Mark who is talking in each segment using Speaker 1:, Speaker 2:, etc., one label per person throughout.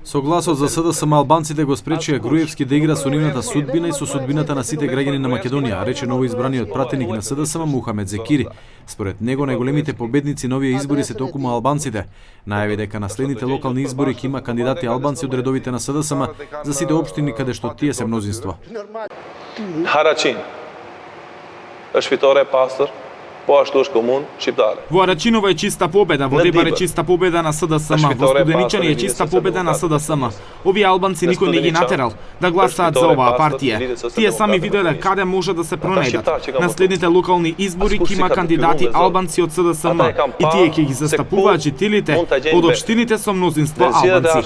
Speaker 1: Со гласот за СДСМ албанците го спречија Груевски да игра со нивната судбина и со судбината на сите граѓани на Македонија, рече новоизбраниот пратеник на СДСМ Мухамед Зекири. Според него најголемите победници на овие избори се токму албанците. Најави дека на следните локални избори ќе има кандидати албанци од редовите на СДСМ за сите општини каде што тие се мнозинство.
Speaker 2: Haraçin është fitore e pastër, po ashtu është komunë shqiptare.
Speaker 3: Во Арачиново е чиста победа, во Дебар е чиста победа на СДСМ, во Студеничани е чиста победа на СДСМ. Овие албанци никој не ги натерал да гласаат за оваа партија. Тие сами виделе каде може да се пронајдат. На следните локални избори ќе има кандидати албанци од СДСМ и тие ќе ги застапуваат жителите од општините со мнозинство албанци.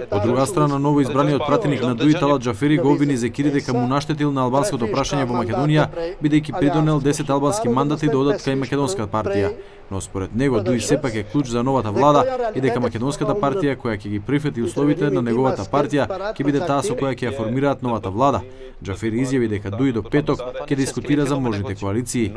Speaker 1: Од друга страна, новоизбраниот пратеник на Дуи Талат Џафери го обвини Зекири дека му наштетил на албанското прашање во Македонија, бидејќи придонел 10 албански мандати да одат кај македонска партија. Но според него Дуи сепак е клуч за новата влада и дека македонската партија која ќе ги прифати условите на неговата партија ќе биде таа со која ќе ја формираат новата влада. Џафери изјави дека Дуи до петок ќе дискутира за можните коалиции.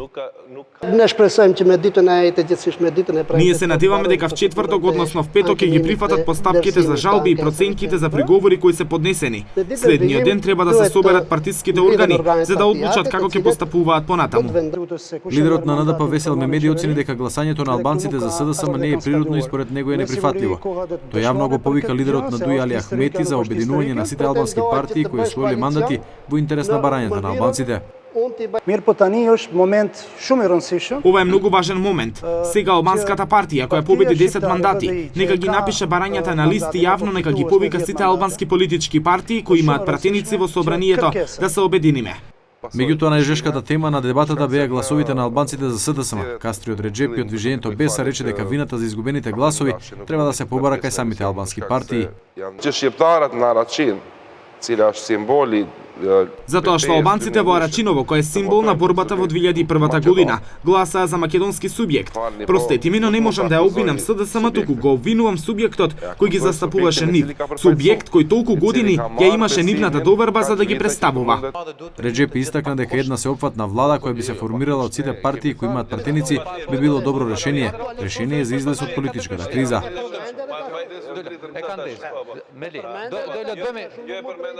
Speaker 3: Ние се надеваме дека в четврток, односно в петок, ќе ги прифатат постапките за жалби и проценките за приговори кои се поднесени. Следниот ден треба да се соберат партиските органи за да одлучат како ќе постапуваат понатаму.
Speaker 1: Лидерот на НДП Весел Мемеди оцени дека гласањето на албанците за СДСМ не е природно и според него е неприфатливо. Тој јавно го повика лидерот на Дуи Али Ахмети за обединување на сите албански партии кои освоиле мандати во интерес на барањето на албанците.
Speaker 3: Ова е многу важен момент. Сега албанската партија која победи 10 мандати, нека ги напише барањата на листи јавно, нека ги повика сите албански политички партии кои имаат пратеници во собранието да се обединиме.
Speaker 1: Меѓутоа, најжешката тема на дебатата беа гласовите на албанците за СДСМ. Кастриот Реджепи од движењето Беса рече дека вината за изгубените гласови треба да се побара кај самите албански партии.
Speaker 3: Затоа што албанците во Арачиново, кој е символ на борбата во 2001 година, гласаа за македонски субјект. Простете ми, но не можам да ја обвинам СДСМ, туку го обвинувам субјектот кој ги застапуваше нив. Субјект кој толку години ја имаше нивната доверба за да ги представува.
Speaker 1: Реджепи истакна дека една сеопфатна влада која би се формирала од сите партии кои имаат пратеници би било добро решение. Решение за излез од политичката криза.